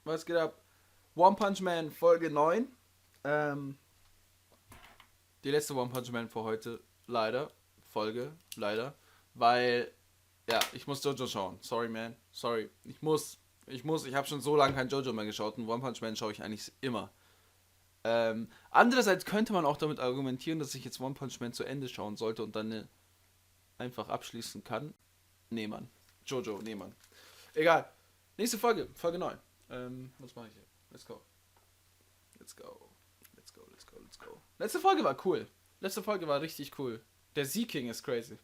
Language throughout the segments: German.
Was geht ab? One Punch Man Folge 9. Die letzte One Punch Man für heute. Leider. Folge. Leider. Weil, ja, ich muss Jojo schauen. Sorry, man. Sorry. Ich muss. Ich habe schon so lange kein Jojo mehr geschaut und One Punch Man schaue ich eigentlich immer. Andererseits könnte man auch damit argumentieren, dass ich jetzt One Punch Man zu Ende schauen sollte und dann einfach abschließen kann. Nee, Mann. Jojo, nee, Mann. Egal. Nächste Folge. Folge 9. Was mache ich hier? Let's go. Let's go. Let's go, let's go, let's go. Letzte Folge war cool. Letzte Folge war richtig cool. Der Z-King ist crazy.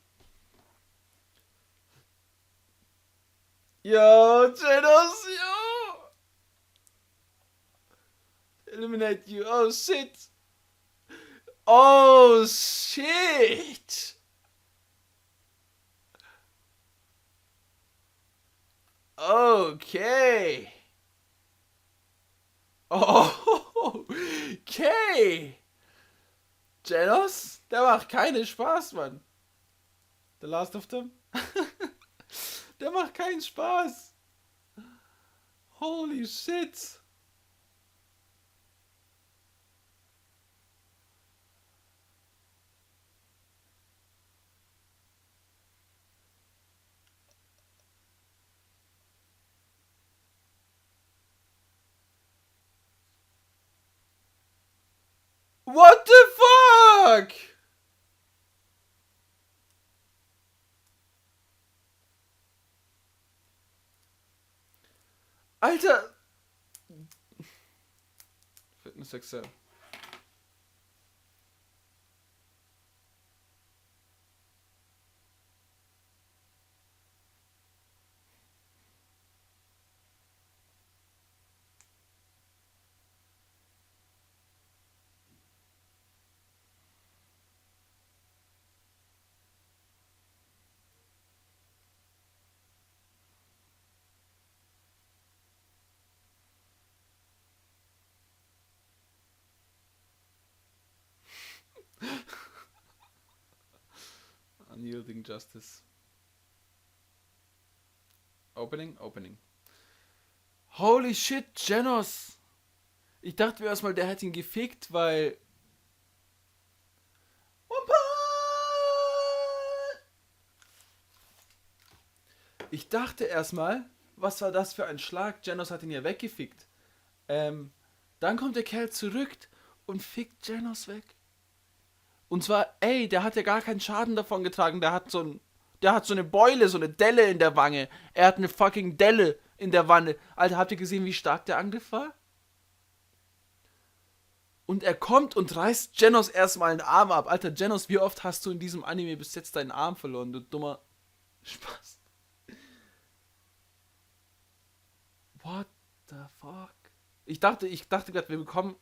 Yo, Genos, yo! Eliminate you. Oh, shit. Oh, shit. Okay. Oh, okay. Genos, der macht keinen Spaß, Mann. The Last of Them? Der macht keinen Spaß. Holy shit. What the fuck? Alter. Fitness Excel. Unyielding Justice. Opening. Holy shit, Genos. Ich dachte mir erstmal, der hat ihn gefickt, weil. Ich dachte erstmal, was war das für ein Schlag? Genos hat ihn ja weggefickt. Dann kommt der Kerl zurück und fickt Genos weg. Und zwar, ey, der hat ja gar keinen Schaden davon getragen. Der hat so eine Beule, so eine Delle in der Wange. Er hat eine fucking Delle in der Wange. Alter, habt ihr gesehen, wie stark der Angriff war? Und er kommt und reißt Genos erstmal einen Arm ab. Alter, Genos, wie oft hast du in diesem Anime bis jetzt deinen Arm verloren, du dummer Spaß. What the fuck? Ich dachte gerade, wir bekommen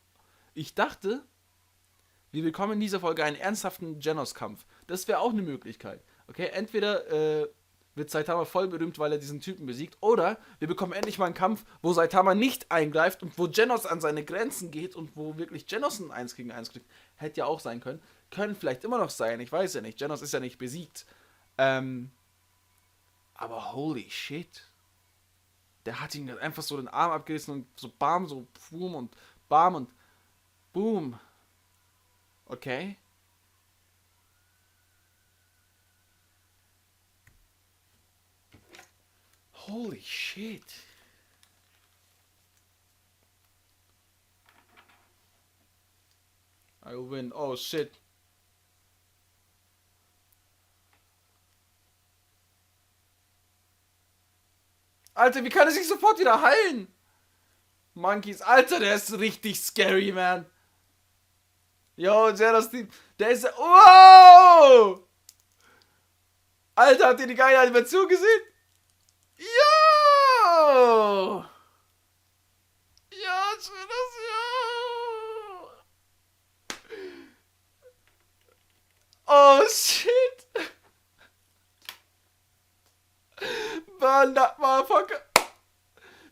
in dieser Folge einen ernsthaften Genos-Kampf. Das wäre auch eine Möglichkeit. Okay, entweder wird Saitama voll berühmt, weil er diesen Typen besiegt, oder wir bekommen endlich mal einen Kampf, wo Saitama nicht eingreift und wo Genos an seine Grenzen geht und wo wirklich Genos ein 1 gegen 1 kriegt. Hätte ja auch sein können. Können vielleicht immer noch sein, ich weiß ja nicht. Genos ist ja nicht besiegt. Aber holy shit. Der hat ihn einfach so den Arm abgerissen und so bam, so boom und bam und boom. Okay. Holy shit. I will win. Oh shit. Alter, wie kann er sich sofort wieder heilen? Monkeys, Alter, der ist richtig scary, man. Yo, Genos Team. Der ist. Wow! Alter, habt ihr die geile Animation gesehen? Yo! Ja, Genos, yo! Oh, shit! Mann, that motherfucker!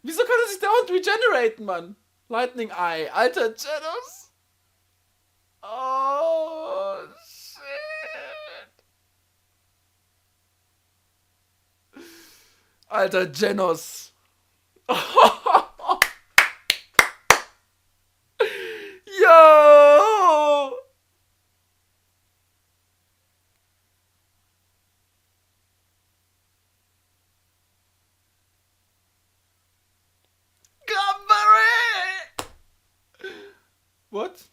Wieso kann er sich dauernd regeneraten, Mann? Lightning Eye. Alter, Genos! Oh, shit! Alter, Genos! What?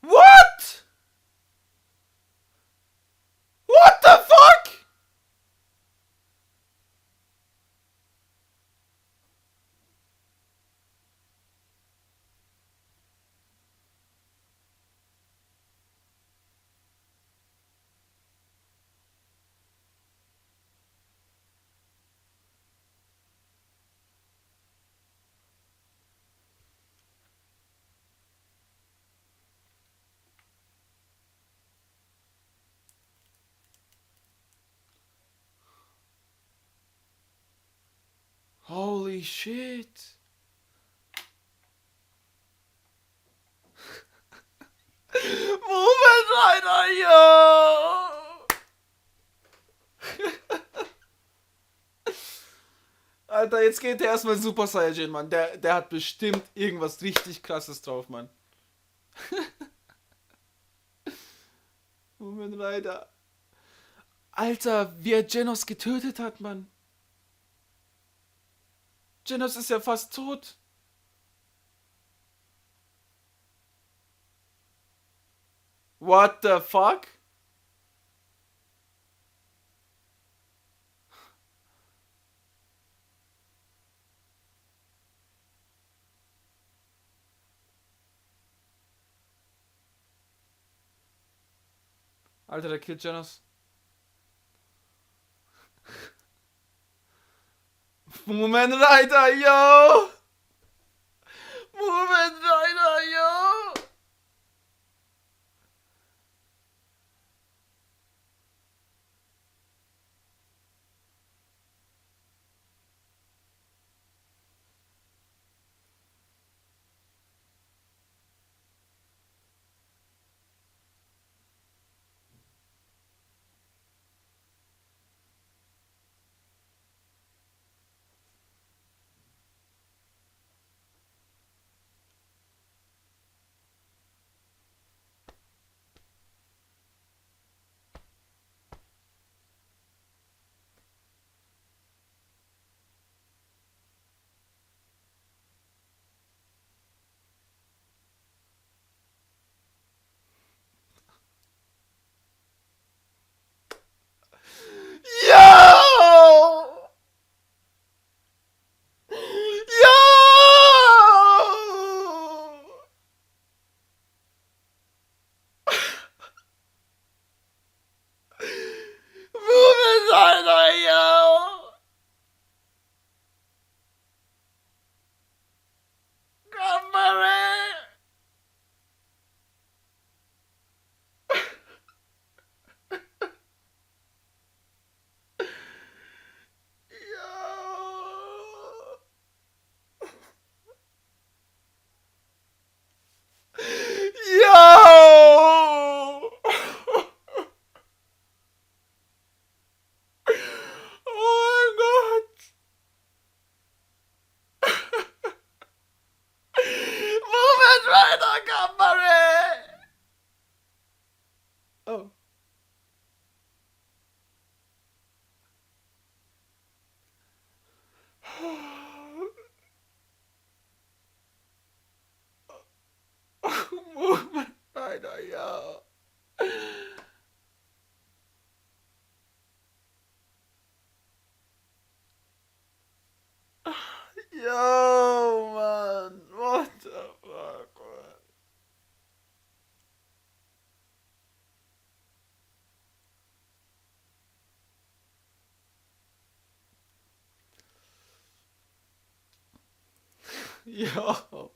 What? What the fuck? Holy shit. Moment, Alter, yo! Alter, jetzt geht der erstmal Super Saiyajin, Mann. Der hat bestimmt irgendwas richtig krasses drauf, Mann. Moment, Alter. Alter, wie er Genos getötet hat, Mann. Genos ist ja fast tot. What the fuck? Alter, der killt Genos. Moment, Alter, yo! Moment, Alter, yo! Yo! Yo! Moment, Alter, yo! Kamera! Yo! Yo! Oh mein Gott! Moment, weiter, Kamera! Oh. Moment, Alter, yo! Yo, man! What the fuck, man? Yo!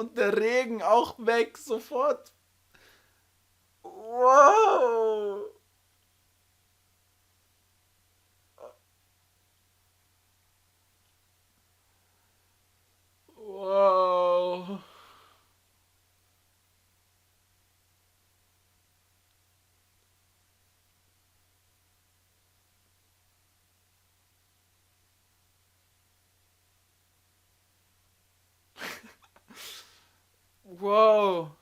Und der Regen auch weg, sofort. Wow. Wow. Wow.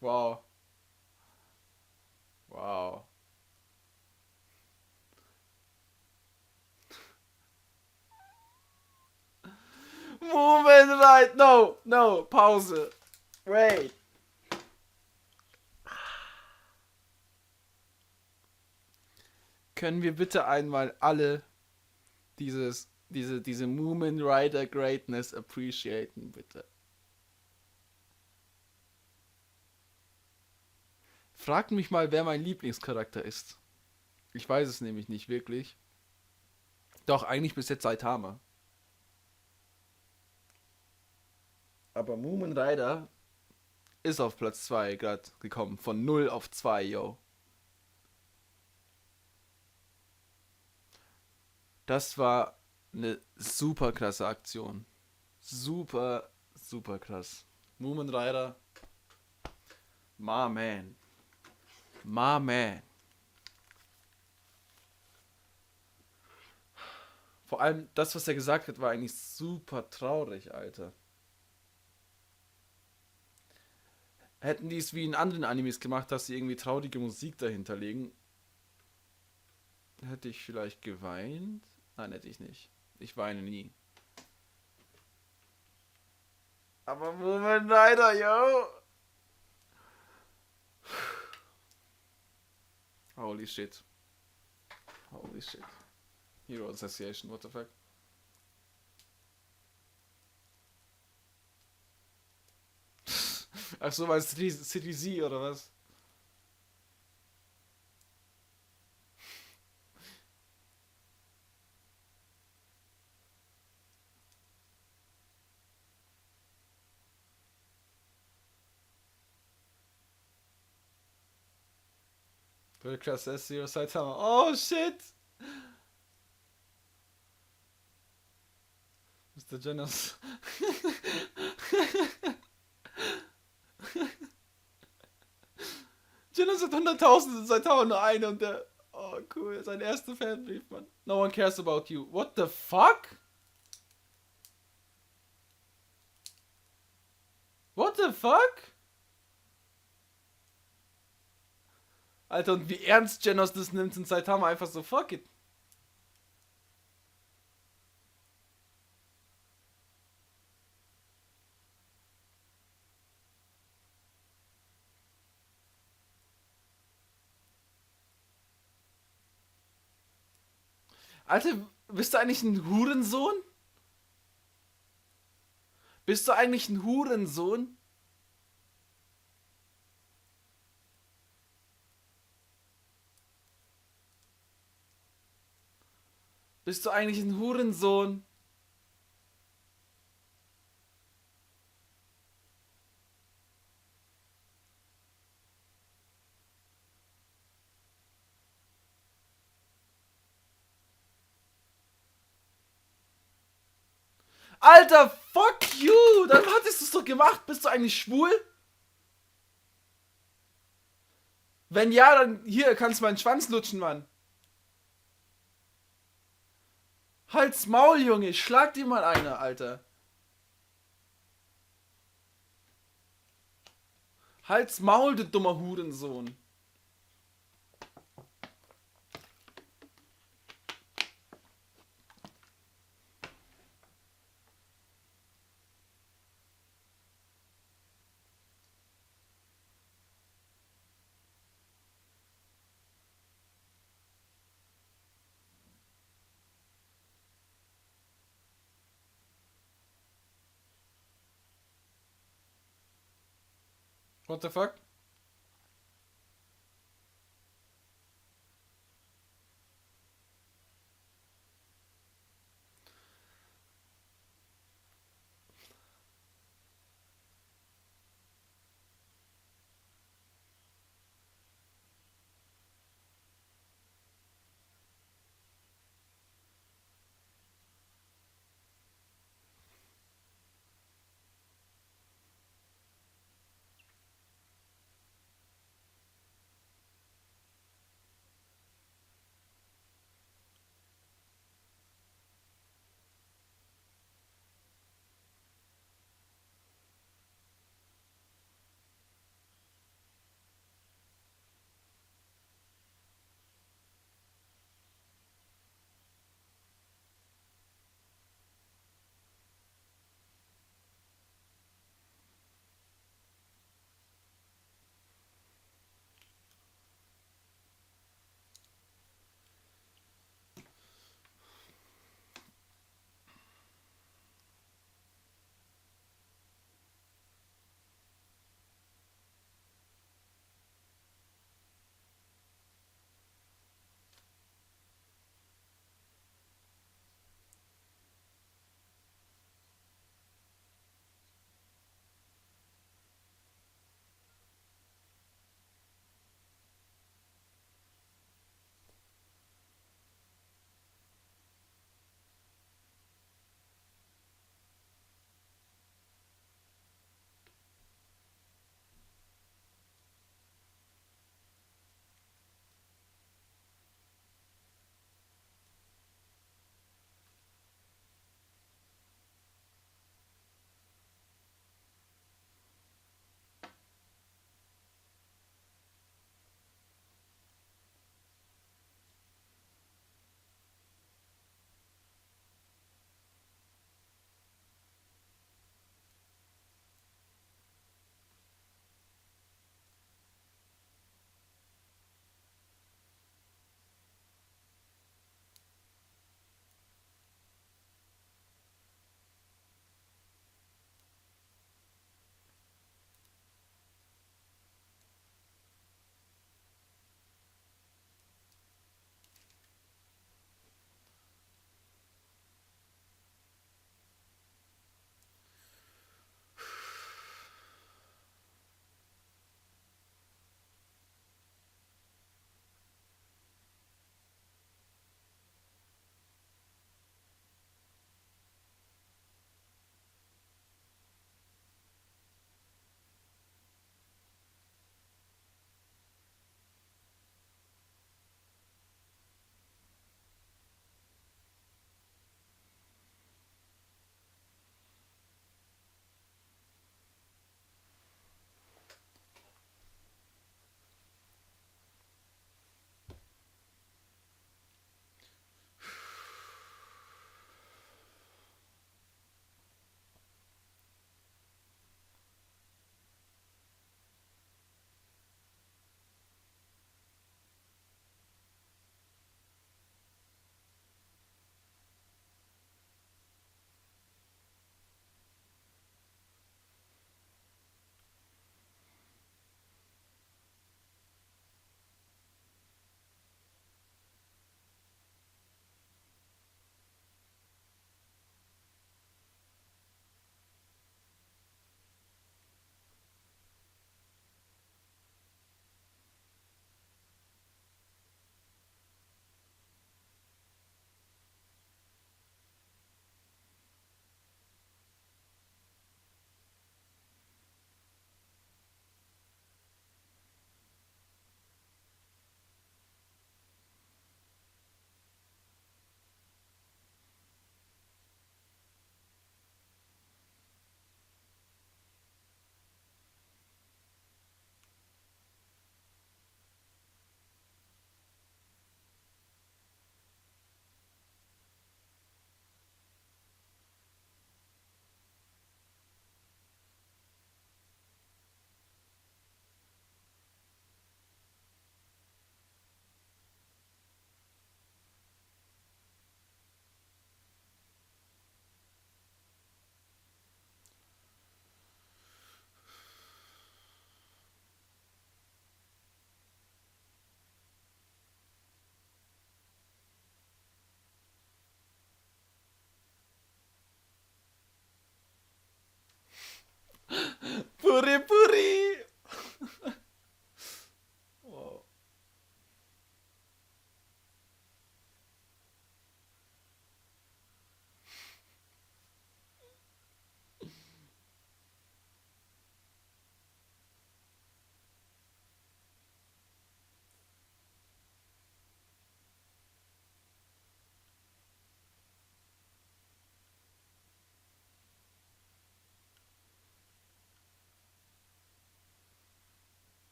Wow. Wow. Moment, right. No, no, Pause. Wait. Können wir bitte einmal alle diese Moomin Rider Greatness appreciaten, bitte? Fragt mich mal, wer mein Lieblingscharakter ist. Ich weiß es nämlich nicht wirklich. Doch, eigentlich bis jetzt Saitama. Aber Moomin Rider ist auf Platz 2 gerade gekommen. Von 0 auf 2, yo. Das war eine super krasse Aktion. Super, super krass. Moomin Rider, my man. My man. Vor allem das, was er gesagt hat, war eigentlich super traurig, Alter. Hätten die es wie in anderen Animes gemacht, dass sie irgendwie traurige Musik dahinter legen, hätte ich vielleicht geweint. Nein, hätte ich nicht. Ich weine nie. Aber Moment leider, yo. Holy shit. Holy shit. Hero Association, what the fuck? Ach so, weil City Z oder was? Very class S0 Saitama. Oh shit! Mr. Genos. Genos hat 100.000 Saitama nur eine und der. Oh cool, sein erster Fanbrief, Mann. No one cares about you. What the fuck? What the fuck? Alter, und wie ernst Genos das nimmt und Saitama einfach so fuck it. Alter, bist du eigentlich ein Hurensohn? Bist du eigentlich ein Hurensohn? Bist du eigentlich ein Hurensohn? Alter, fuck you! Dann hattest du es doch gemacht. Bist du eigentlich schwul? Wenn ja, dann hier kannst du meinen Schwanz lutschen, Mann. Halt's Maul, Junge. Schlag dir mal einer, Alter. Halt's Maul, du dummer Hurensohn. What the fuck?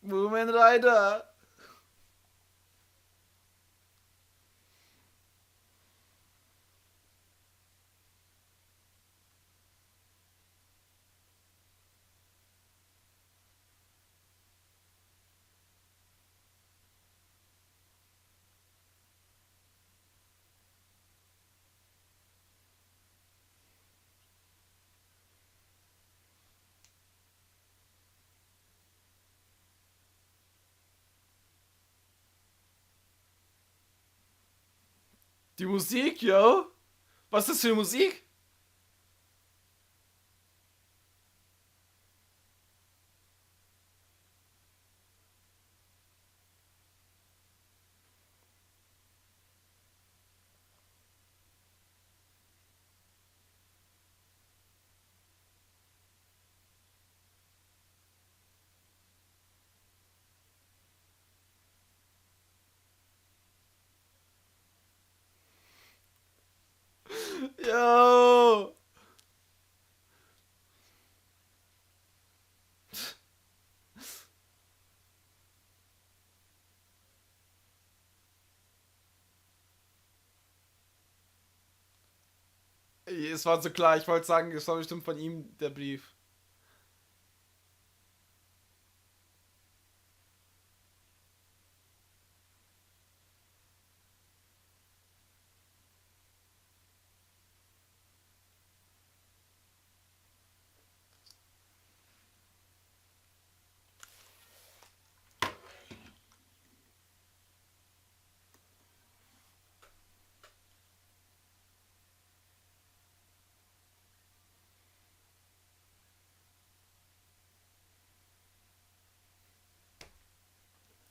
Moomin Rider. Die Musik, yo. Was ist das für Musik? Yo. Es war so klar, ich wollte sagen, es war bestimmt von ihm der Brief.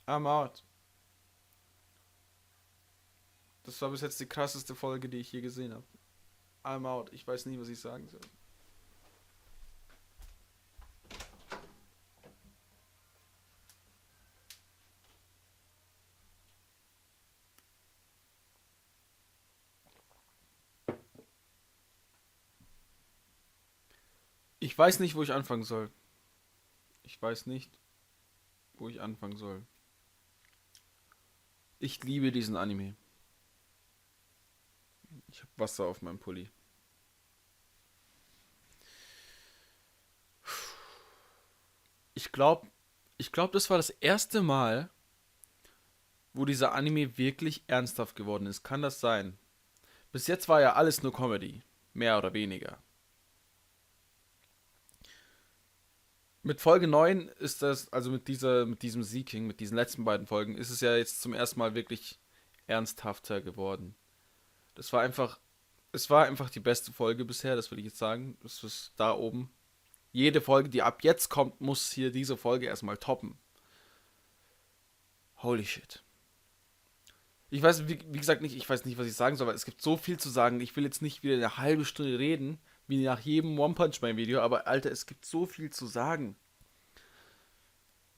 I'm out. Das war bis jetzt die krasseste Folge, die ich je gesehen habe. I'm out. Ich weiß nie, was ich sagen soll. Ich weiß nicht, wo ich anfangen soll. Ich weiß nicht, wo ich anfangen soll. Ich liebe diesen Anime. Ich habe Wasser auf meinem Pulli. Ich glaube, das war das erste Mal, wo dieser Anime wirklich ernsthaft geworden ist. Kann das sein? Bis jetzt war ja alles nur Comedy. Mehr oder weniger. Mit Folge 9 ist das, also mit diesem Seeking, mit diesen letzten beiden Folgen, ist es ja jetzt zum ersten Mal wirklich ernsthafter geworden. Das war einfach, es war einfach die beste Folge bisher, das würde ich jetzt sagen. Es ist da oben. Jede Folge, die ab jetzt kommt, muss hier diese Folge erstmal toppen. Holy shit. Ich weiß, wie gesagt, nicht, ich weiß nicht, was ich sagen soll, weil es gibt so viel zu sagen. Ich will jetzt nicht wieder eine halbe Stunde reden, wie nach jedem One Punch Man Video, aber Alter, es gibt so viel zu sagen.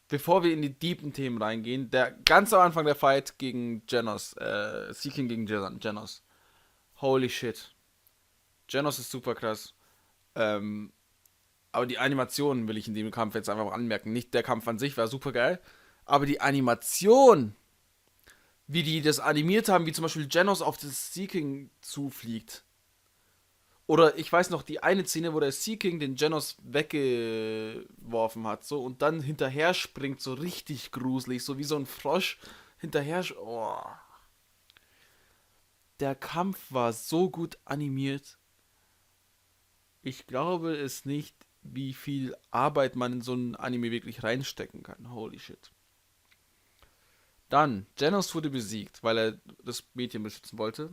Bevor wir in die deepen Themen reingehen, der ganz am Anfang der Fight gegen Genos, Seeking gegen Genos. Holy shit. Genos ist super krass. Ähm, aber die Animationen will ich in dem Kampf jetzt einfach mal anmerken. Nicht der Kampf an sich war super geil, aber die Animation, wie die das animiert haben, wie zum Beispiel Genos auf das Seeking zufliegt. Oder ich weiß noch, die eine Szene, wo der Seeking den Genos weggeworfen hat, so und dann hinterher springt, so richtig gruselig, so wie so ein Frosch hinterher. Oh. Der Kampf war so gut animiert. Ich glaube es nicht, wie viel Arbeit man in so ein Anime wirklich reinstecken kann. Holy shit. Dann, Genos wurde besiegt, weil er das Mädchen beschützen wollte.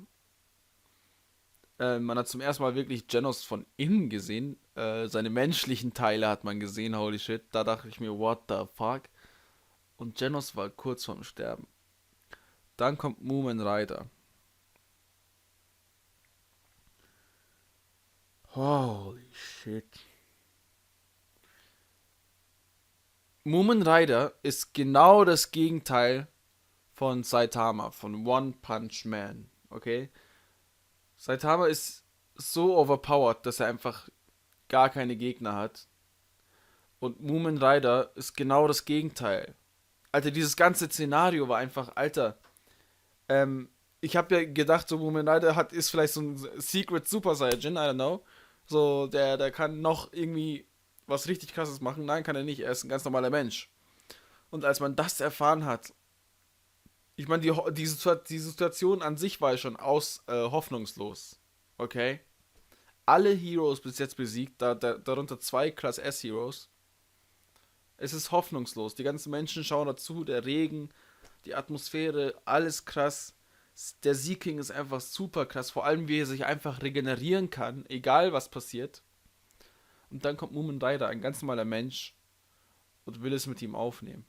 Man hat zum ersten Mal wirklich Genos von innen gesehen. Seine menschlichen Teile hat man gesehen, holy shit. Da dachte ich mir, what the fuck? Und Genos war kurz vorm Sterben. Dann kommt Moomin Rider. Holy shit. Moomin Rider ist genau das Gegenteil von Saitama, von One Punch Man. Okay? Saitama ist so overpowered, dass er einfach gar keine Gegner hat. Und Moomin Rider ist genau das Gegenteil. Alter, dieses ganze Szenario war einfach, Alter, ich habe ja gedacht, so Mumen Rider ist vielleicht so ein Secret Super Saiyajin, I don't know. So, der kann noch irgendwie was richtig krasses machen. Nein, kann er nicht, er ist ein ganz normaler Mensch. Und als man das erfahren hat, ich meine, die Situation an sich war ja schon hoffnungslos. Okay? Alle Heroes bis jetzt besiegt, darunter 2 Class S Heroes. Es ist hoffnungslos. Die ganzen Menschen schauen dazu, der Regen, die Atmosphäre, alles krass. Der Sea King ist einfach super krass. Vor allem, wie er sich einfach regenerieren kann, egal was passiert. Und dann kommt Mumen Rider, ein ganz normaler Mensch, und will es mit ihm aufnehmen.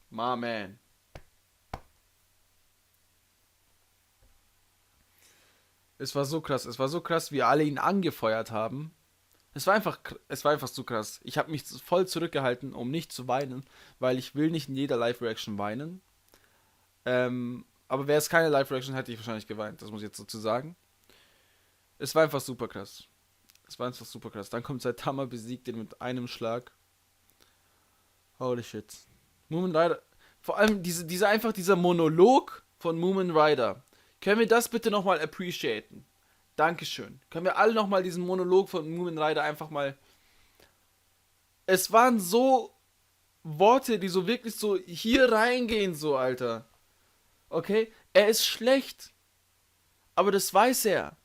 My man. Es war so krass. Es war so krass, wie alle ihn angefeuert haben. Es war einfach so krass. Ich habe mich voll zurückgehalten, um nicht zu weinen, weil ich will nicht in jeder Live-Reaction weinen. Aber wäre es keine Live-Reaction, hätte ich wahrscheinlich geweint. Das muss ich jetzt dazu sagen. Es war einfach super krass. Es war einfach super krass. Dann kommt Saitama, besiegt den mit einem Schlag. Holy shit. Mumen Rider. Vor allem dieser Monolog von Mumen Rider. Können wir das bitte nochmal appreciaten? Dankeschön. Können wir alle nochmal diesen Monolog von Mumen Rider einfach mal. Es waren so Worte, die so wirklich so hier reingehen, so, Alter. Okay? Er ist schlecht. Aber das weiß er.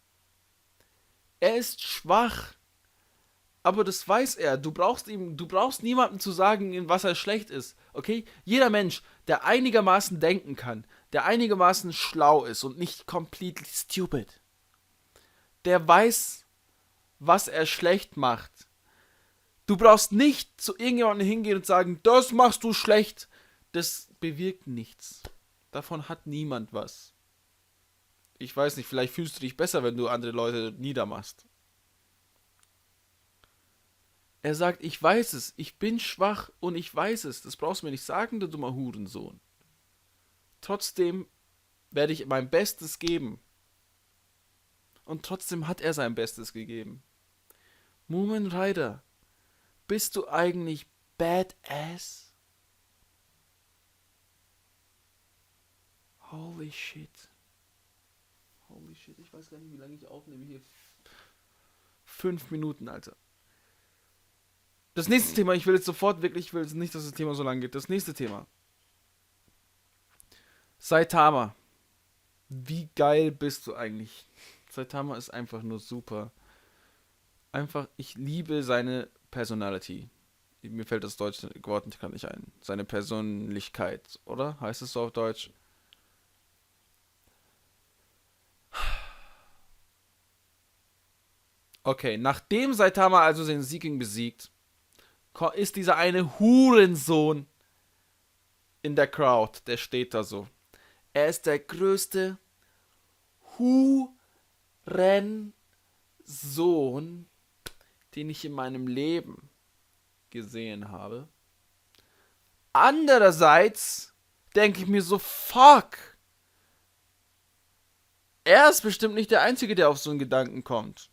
Er ist schwach. Aber das weiß er. Du brauchst niemandem zu sagen, in was er schlecht ist. Okay? Jeder Mensch, der einigermaßen denken kann, der einigermaßen schlau ist und nicht completely stupid, der weiß, was er schlecht macht. Du brauchst nicht zu irgendjemandem hingehen und sagen, das machst du schlecht. Das bewirkt nichts. Davon hat niemand was. Ich weiß nicht, vielleicht fühlst du dich besser, wenn du andere Leute niedermachst. Er sagt, ich weiß es, ich bin schwach und ich weiß es. Das brauchst du mir nicht sagen, du dummer Hurensohn. Trotzdem werde ich mein Bestes geben. Und trotzdem hat er sein Bestes gegeben. Mumen Rider, bist du eigentlich badass? Holy shit. Holy shit, ich weiß gar nicht, wie lange ich aufnehme hier. 5 Minuten, Alter. Das nächste Thema, ich will jetzt nicht, dass das Thema so lang geht. Das nächste Thema. Saitama. Wie geil bist du eigentlich? Saitama ist einfach nur super. Einfach, ich liebe seine Personality. Mir fällt das deutsche Wort gerade nicht ein. Seine Persönlichkeit, oder? Heißt es so auf Deutsch? Okay, nachdem Saitama also den Sea King besiegt, ist dieser eine Hurensohn in der Crowd. Der steht da so. Er ist der größte Hurensohn, den ich in meinem Leben gesehen habe. Andererseits denke ich mir so, fuck. Er ist bestimmt nicht der Einzige, der auf so einen Gedanken kommt.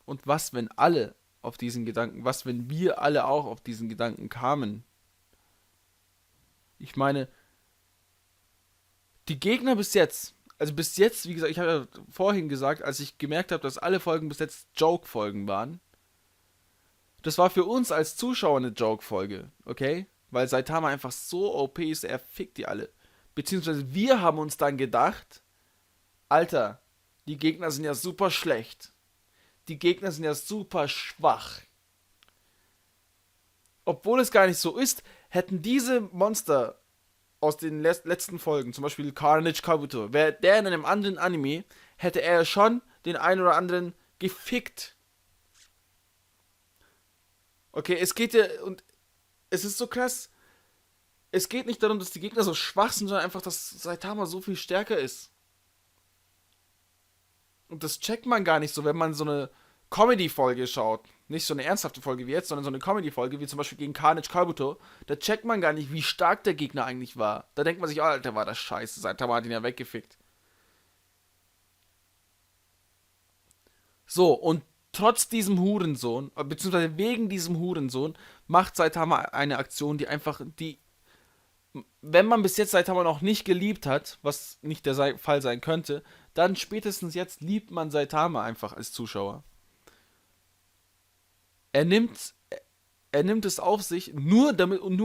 Und was, wenn wir alle auch auf diesen Gedanken kamen? Ich meine, die Gegner bis jetzt, wie gesagt, ich habe ja vorhin gesagt, als ich gemerkt habe, dass alle Folgen bis jetzt Joke-Folgen waren, das war für uns als Zuschauer eine Joke-Folge, okay? Weil Saitama einfach so OP ist, er fickt die alle. Beziehungsweise wir haben uns dann gedacht, Alter, die Gegner sind ja super schlecht. Die Gegner sind ja super schwach. Obwohl es gar nicht so ist, hätten diese Monster aus den letzten Folgen, zum Beispiel Carnage Kabuto, wäre der in einem anderen Anime, hätte er schon den einen oder anderen gefickt. Okay, es geht ja, und es ist so krass, es geht nicht darum, dass die Gegner so schwach sind, sondern einfach, dass Saitama so viel stärker ist. Und das checkt man gar nicht so, wenn man so eine Comedy-Folge schaut. Nicht so eine ernsthafte Folge wie jetzt, sondern so eine Comedy-Folge, wie zum Beispiel gegen Carnage Kabuto. Da checkt man gar nicht, wie stark der Gegner eigentlich war. Da denkt man sich, oh, Alter, war das scheiße. Saitama hat ihn ja weggefickt. So, und trotz diesem Hurensohn, beziehungsweise wegen diesem Hurensohn, macht Saitama eine Aktion, die einfach, die, wenn man bis jetzt Saitama noch nicht geliebt hat, was nicht der Fall sein könnte, dann spätestens jetzt liebt man Saitama einfach als Zuschauer. Er nimmt, er nimmt es auf sich, nur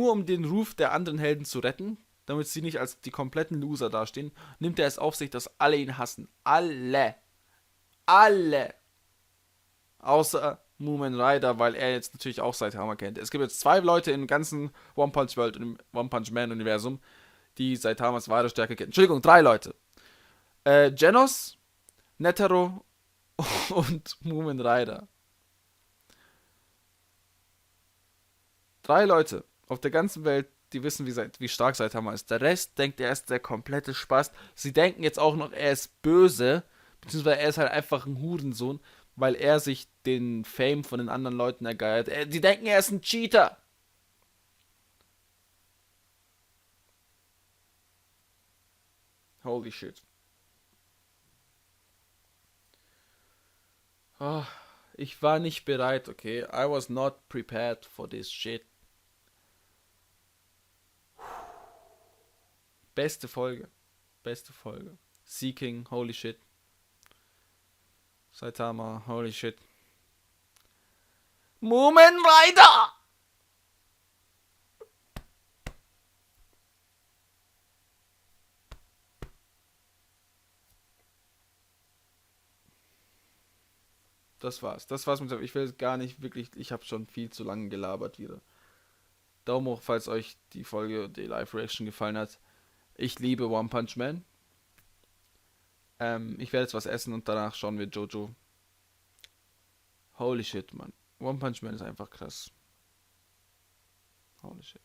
um den Ruf der anderen Helden zu retten, damit sie nicht als die kompletten Loser dastehen, nimmt er es auf sich, dass alle ihn hassen. Alle. Alle. Außer Moomin Rider, weil er jetzt natürlich auch Saitama kennt. Es gibt jetzt 2 Leute im ganzen One Punch World und im One Punch Man Universum, die Saitamas wahre Stärke kennen. Entschuldigung, 3 Leute. Genos, Netero und Moomin Rider. 3 Leute auf der ganzen Welt, die wissen, wie stark Saitama ist. Der Rest denkt, er ist der komplette Spaß. Sie denken jetzt auch noch, er ist böse, beziehungsweise er ist halt einfach ein Hurensohn, weil er sich den Fame von den anderen Leuten ergeiert. Die denken, er ist ein Cheater. Holy shit. Oh, ich war nicht bereit, okay? I was not prepared for this shit. Beste Folge. Beste Folge. Seeking, holy shit. Saitama, holy shit. Moomin Rider! Das war's. Das war's mit. Ich will gar nicht wirklich. Ich habe schon viel zu lange gelabert wieder. Daumen hoch, falls euch die Folge, die Live-Reaction gefallen hat. Ich liebe One Punch Man. Ich werde jetzt was essen und danach schauen wir Jojo. Holy shit, Mann. One Punch Man ist einfach krass. Holy shit.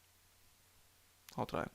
Haut rein.